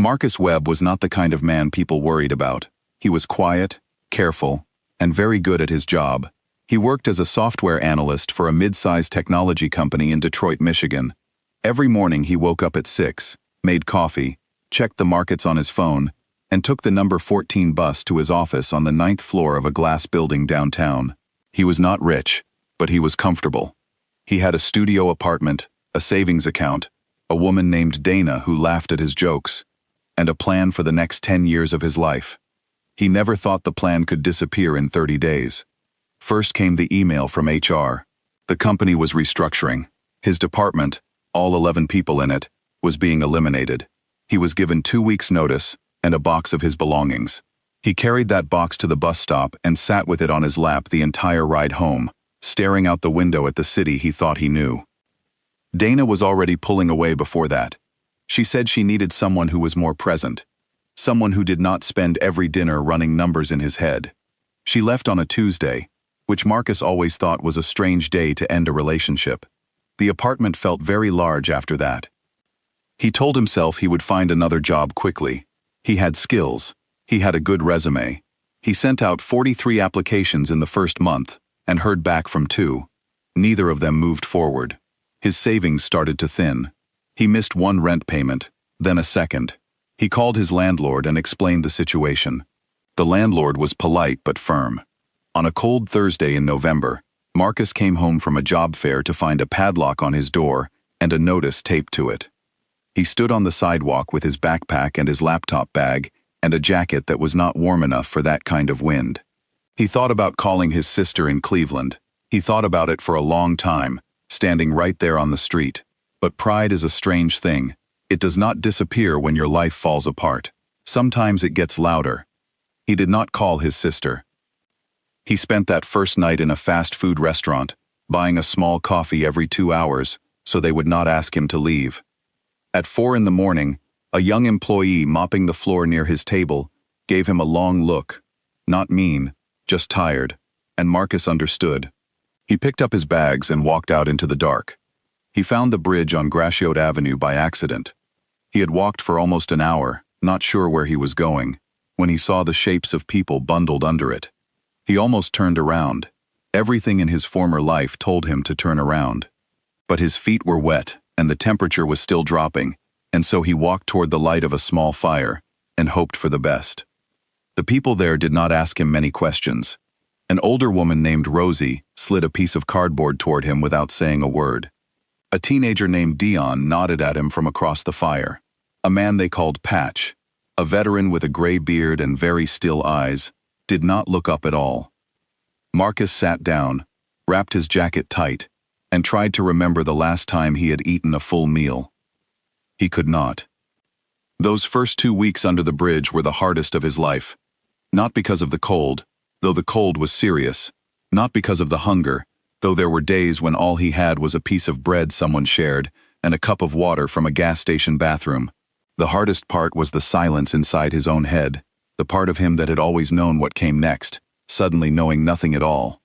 Marcus Webb was not the kind of man people worried about. He was quiet, careful, and very good at his job. He worked as a software analyst for a mid-sized technology company in Detroit, Michigan. Every morning he woke up at 6, made coffee, checked the markets on his phone, and took the number 14 bus to his office on the 9th floor of a glass building downtown. He was not rich, but he was comfortable. He had a studio apartment, a savings account, a woman named Dana who laughed at his jokes, and a plan for the next 10 years of his life. He never thought the plan could disappear in 30 days. First came the email from HR. The company was restructuring. His department, all 11 people in it, was being eliminated. He was given 2 weeks' notice and a box of his belongings. He carried that box to the bus stop and sat with it on his lap the entire ride home, staring out the window at the city he thought he knew. Dana was already pulling away before that. She said she needed someone who was more present, someone who did not spend every dinner running numbers in his head. She left on a Tuesday, which Marcus always thought was a strange day to end a relationship. The apartment felt very large after that. He told himself he would find another job quickly. He had skills. He had a good resume. He sent out 43 applications in the first month and heard back from 2. Neither of them moved forward. His savings started to thin. He missed 1 rent payment, then a second. He called his landlord and explained the situation. The landlord was polite but firm. On a cold Thursday in November, Marcus came home from a job fair to find a padlock on his door and a notice taped to it. He stood on the sidewalk with his backpack and his laptop bag and a jacket that was not warm enough for that kind of wind. He thought about calling his sister in Cleveland. He thought about it for a long time, standing right there on the street. But pride is a strange thing. It does not disappear when your life falls apart. Sometimes it gets louder. He did not call his sister. He spent that first night in a fast food restaurant, buying a small coffee every 2 hours so they would not ask him to leave. At 4 in the morning, a young employee mopping the floor near his table gave him a long look. Not mean, just tired, and Marcus understood. He picked up his bags and walked out into the dark. He found the bridge on Gratiot Avenue by accident. He had walked for almost an hour, not sure where he was going, when he saw the shapes of people bundled under it. He almost turned around. Everything in his former life told him to turn around. But his feet were wet, and the temperature was still dropping, and so he walked toward the light of a small fire and hoped for the best. The people there did not ask him many questions. An older woman named Rosie slid a piece of cardboard toward him without saying a word. A teenager named Deon nodded at him from across the fire. A man they called Patch, a veteran with a gray beard and very still eyes, did not look up at all. Marcus sat down, wrapped his jacket tight, and tried to remember the last time he had eaten a full meal. He could not. Those first 2 weeks under the bridge were the hardest of his life. Not because of the cold, though the cold was serious. Not because of the hunger, though there were days when all he had was a piece of bread someone shared and a cup of water from a gas station bathroom. The hardest part was the silence inside his own head, the part of him that had always known what came next, suddenly knowing nothing at all.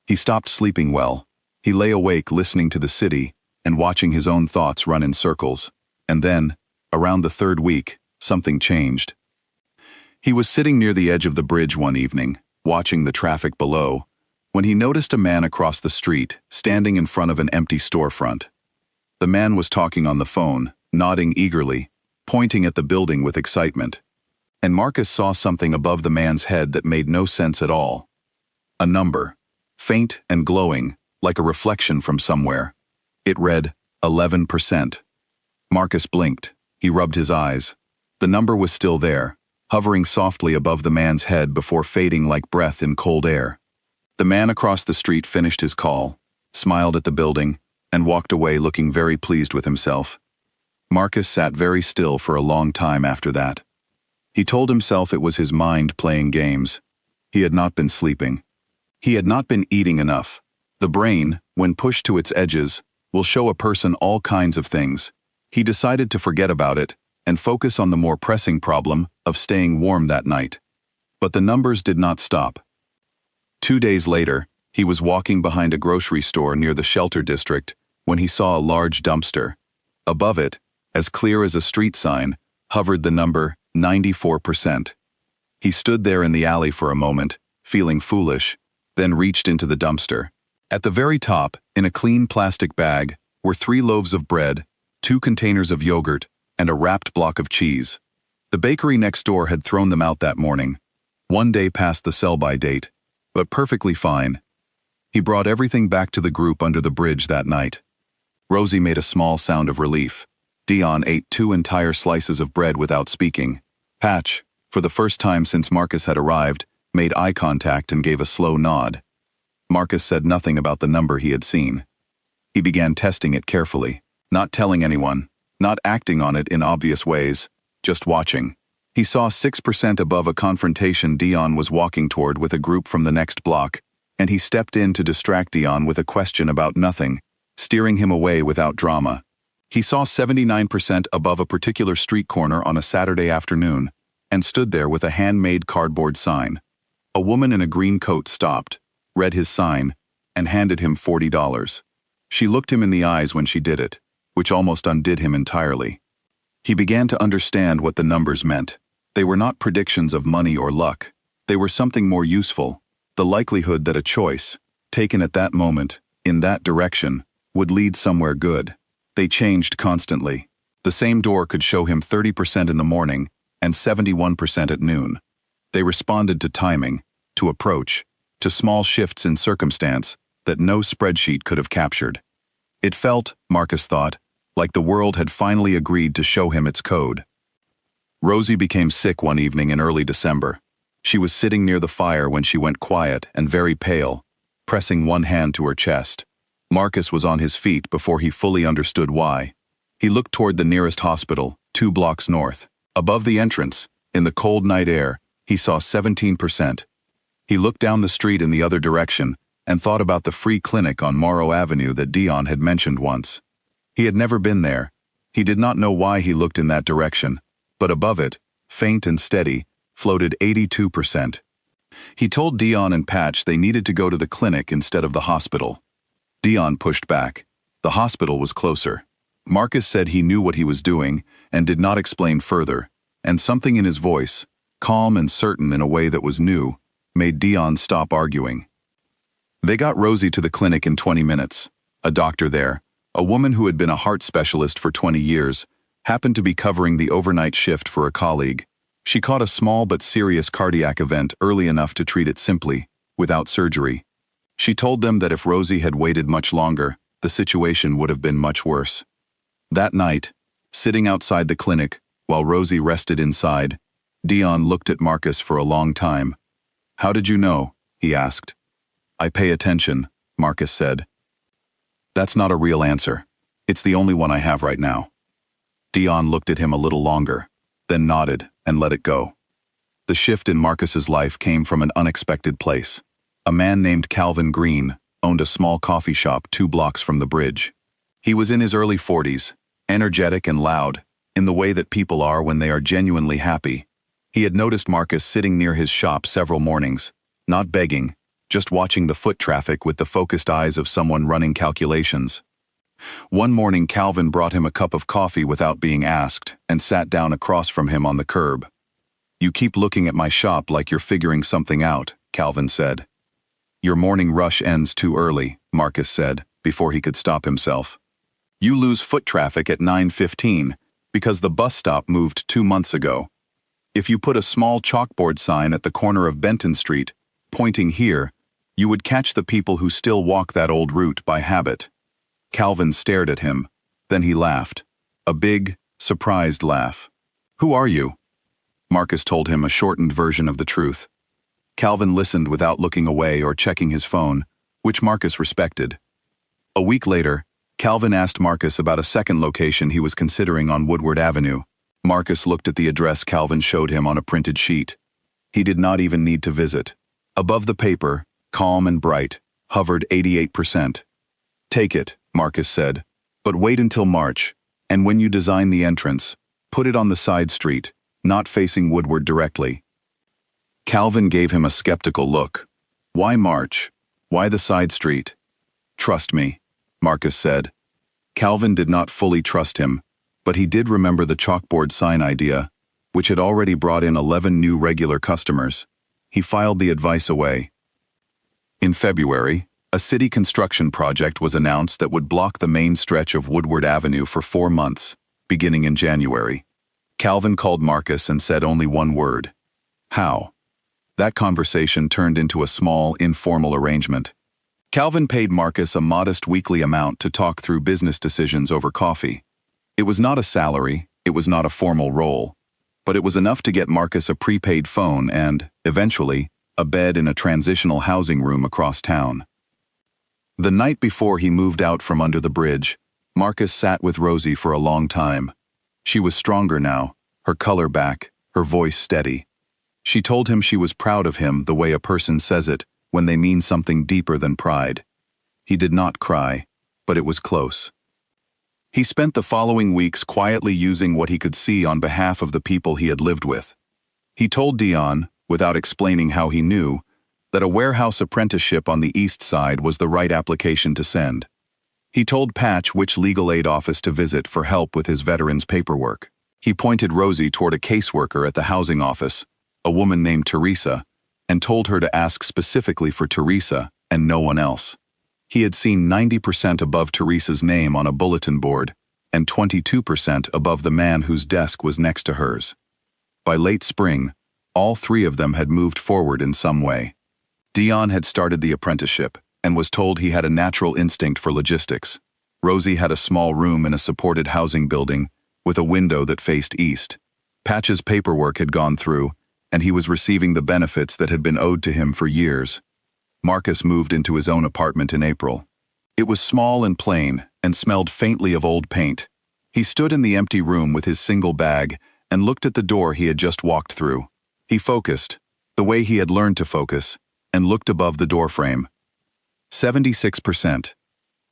He stopped sleeping well. He lay awake listening to the city and watching his own thoughts run in circles. And then, around the 3rd week, something changed. He was sitting near the edge of the bridge one evening, watching the traffic below, when he noticed a man across the street, standing in front of an empty storefront. The man was talking on the phone, nodding eagerly, pointing at the building with excitement. And Marcus saw something above the man's head that made no sense at all. A number, faint and glowing, like a reflection from somewhere. It read, 11%. Marcus blinked. He rubbed his eyes. The number was still there, hovering softly above the man's head before fading like breath in cold air. The man across the street finished his call, smiled at the building, and walked away looking very pleased with himself. Marcus sat very still for a long time after that. He told himself it was his mind playing games. He had not been sleeping. He had not been eating enough. The brain, when pushed to its edges, will show a person all kinds of things. He decided to forget about it and focus on the more pressing problem of staying warm that night. But the numbers did not stop. 2 days later, he was walking behind a grocery store near the shelter district when he saw a large dumpster. Above it, as clear as a street sign, hovered the number 94%. He stood there in the alley for a moment, feeling foolish, then reached into the dumpster. At the very top, in a clean plastic bag, were 3 loaves of bread, 2 containers of yogurt, and a wrapped block of cheese. The bakery next door had thrown them out that morning. 1 day past the sell-by date, but perfectly fine. He brought everything back to the group under the bridge that night. Rosie made a small sound of relief. Deon ate 2 entire slices of bread without speaking. Patch, for the first time since Marcus had arrived, made eye contact and gave a slow nod. Marcus said nothing about the number he had seen. He began testing it carefully, not telling anyone, not acting on it in obvious ways, just watching. He saw 6% above a confrontation Deon was walking toward with a group from the next block, and he stepped in to distract Deon with a question about nothing, steering him away without drama. He saw 79% above a particular street corner on a Saturday afternoon, and stood there with a handmade cardboard sign. A woman in a green coat stopped, read his sign, and handed him $40. She looked him in the eyes when she did it, which almost undid him entirely. He began to understand what the numbers meant. They were not predictions of money or luck. They were something more useful, the likelihood that a choice, taken at that moment, in that direction, would lead somewhere good. They changed constantly. The same door could show him 30% in the morning and 71% at noon. They responded to timing, to approach, to small shifts in circumstance that no spreadsheet could have captured. It felt, Marcus thought, like the world had finally agreed to show him its code. Rosie became sick one evening in early December. She was sitting near the fire when she went quiet and very pale, pressing one hand to her chest. Marcus was on his feet before he fully understood why. He looked toward the nearest hospital, 2 blocks north. Above the entrance, in the cold night air, he saw 17%. He looked down the street in the other direction and thought about the free clinic on Morrow Avenue that Deon had mentioned once. He had never been there. He did not know why he looked in that direction, but above it, faint and steady, floated 82%. He told Deon and Patch they needed to go to the clinic instead of the hospital. Deon pushed back. The hospital was closer. Marcus said he knew what he was doing and did not explain further, and something in his voice, calm and certain in a way that was new, made Deon stop arguing. They got Rosie to the clinic in 20 minutes. A doctor there, a woman who had been a heart specialist for 20 years, happened to be covering the overnight shift for a colleague. She caught a small but serious cardiac event early enough to treat it simply, without surgery. She told them that if Rosie had waited much longer, the situation would have been much worse. That night, sitting outside the clinic, while Rosie rested inside, Deon looked at Marcus for a long time. "How did you know?" he asked. "I pay attention," Marcus said. "That's not a real answer. It's the only one I have right now." Deon looked at him a little longer, then nodded and let it go. The shift in Marcus's life came from an unexpected place. A man named Calvin Green owned a small coffee shop 2 blocks from the bridge. He was in his early 40s, energetic and loud, in the way that people are when they are genuinely happy. He had noticed Marcus sitting near his shop several mornings, not begging, just watching the foot traffic with the focused eyes of someone running calculations. One morning Calvin brought him a cup of coffee without being asked and sat down across from him on the curb. "You keep looking at my shop like you're figuring something out," Calvin said. "Your morning rush ends too early," Marcus said, before he could stop himself. "You lose foot traffic at 9:15 because the bus stop moved 2 months ago. If you put a small chalkboard sign at the corner of Benton Street, pointing here, you would catch the people who still walk that old route by habit." Calvin stared at him. Then he laughed. A big, surprised laugh. "Who are you?" Marcus told him a shortened version of the truth. Calvin listened without looking away or checking his phone, which Marcus respected. A week later, Calvin asked Marcus about a second location he was considering on Woodward Avenue. Marcus looked at the address Calvin showed him on a printed sheet. He did not even need to visit. Above the paper, calm and bright, hovered 88%. "Take it," Marcus said, "but wait until March, and when you design the entrance, put it on the side street, not facing Woodward directly." Calvin gave him a skeptical look. "Why March? Why the side street?" "Trust me," Marcus said. Calvin did not fully trust him, But he did remember the chalkboard sign idea, which had already brought in 11 new regular customers. He filed the advice away. In February, a city construction project was announced that would block the main stretch of Woodward Avenue for 4 months, beginning in January. Calvin called Marcus and said only one word: how? That conversation turned into a small, informal arrangement. Calvin paid Marcus a modest weekly amount to talk through business decisions over coffee. It was not a salary, it was not a formal role, but it was enough to get Marcus a prepaid phone and, eventually, a bed in a transitional housing room across town. The night before he moved out from under the bridge, Marcus sat with Rosie for a long time. She was stronger now, her color back, her voice steady. She told him she was proud of him the way a person says it when they mean something deeper than pride. He did not cry, but it was close. He spent the following weeks quietly using what he could see on behalf of the people he had lived with. He told Deon, without explaining how he knew, that a warehouse apprenticeship on the east side was the right application to send. He told Patch which legal aid office to visit for help with his veterans' paperwork. He pointed Rosie toward a caseworker at the housing office, a woman named Teresa, and told her to ask specifically for Teresa and no one else. He had seen 90% above Teresa's name on a bulletin board and 22% above the man whose desk was next to hers. By late spring, all three of them had moved forward in some way. Deon had started the apprenticeship and was told he had a natural instinct for logistics. Rosie had a small room in a supported housing building with a window that faced east. Patch's paperwork had gone through, and he was receiving the benefits that had been owed to him for years. Marcus moved into his own apartment in April. It was small and plain, and smelled faintly of old paint. He stood in the empty room with his single bag and looked at the door he had just walked through. He focused, the way he had learned to focus, and looked above the doorframe. 76%.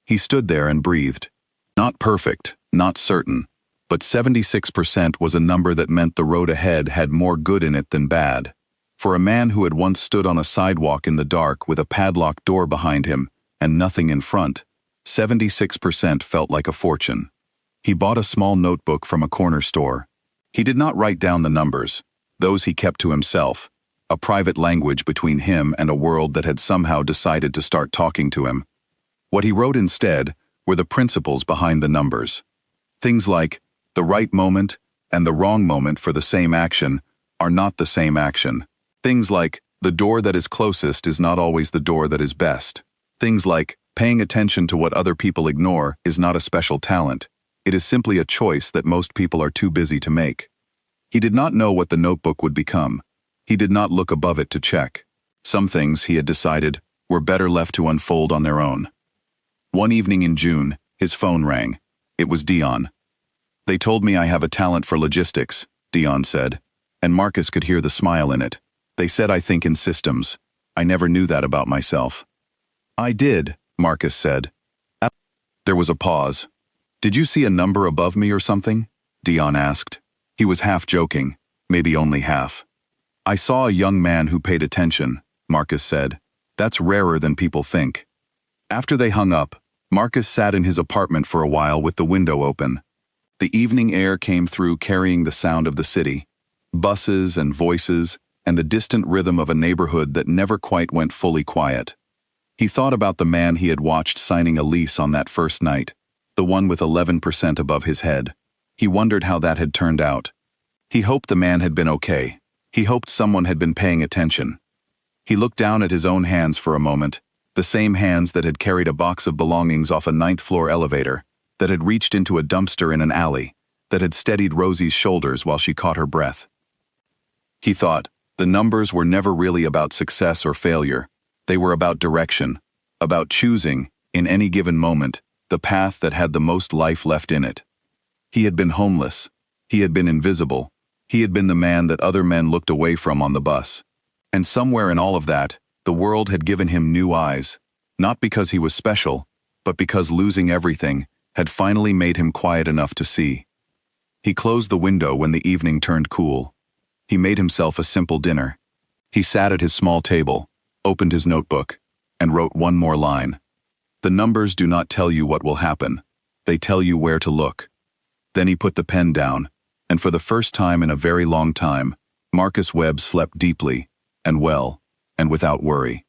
He stood there and breathed. Not perfect, not certain, but 76% was a number that meant the road ahead had more good in it than bad. For a man who had once stood on a sidewalk in the dark with a padlocked door behind him and nothing in front, 76% felt like a fortune. He bought a small notebook from a corner store. He did not write down the numbers. Those he kept to himself, a private language between him and a world that had somehow decided to start talking to him. What he wrote instead were the principles behind the numbers. Things like, the right moment and the wrong moment for the same action are not the same action. Things like, the door that is closest is not always the door that is best. Things like, paying attention to what other people ignore is not a special talent. It is simply a choice that most people are too busy to make. He did not know what the notebook would become. He did not look above it to check. Some things, he had decided, were better left to unfold on their own. One evening in June, his phone rang. It was Deon. "They told me I have a talent for logistics," Deon said, and Marcus could hear the smile in it. "They said I think in systems. I never knew that about myself." "I did," Marcus said. There was a pause. "Did you see a number above me or something?" Deon asked. He was half joking, maybe only half. "I saw a young man who paid attention," Marcus said. "That's rarer than people think." After they hung up, Marcus sat in his apartment for a while with the window open. The evening air came through carrying the sound of the city, buses and voices, and the distant rhythm of a neighborhood that never quite went fully quiet. He thought about the man he had watched signing a lease on that first night, the one with 11% above his head. He wondered how that had turned out. He hoped the man had been okay. He hoped someone had been paying attention. He looked down at his own hands for a moment, the same hands that had carried a box of belongings off a 9th-floor elevator, that had reached into a dumpster in an alley, that had steadied Rosie's shoulders while she caught her breath. He thought, the numbers were never really about success or failure. They were about direction, about choosing, in any given moment, the path that had the most life left in it. He had been homeless. He had been invisible. He had been the man that other men looked away from on the bus. And somewhere in all of that, the world had given him new eyes, not because he was special, but because losing everything had finally made him quiet enough to see. He closed the window when the evening turned cool. He made himself a simple dinner. He sat at his small table, opened his notebook, and wrote one more line. "The numbers do not tell you what will happen. They tell you where to look." Then he put the pen down, and for the first time in a very long time, Marcus Webb slept deeply, and well, and without worry.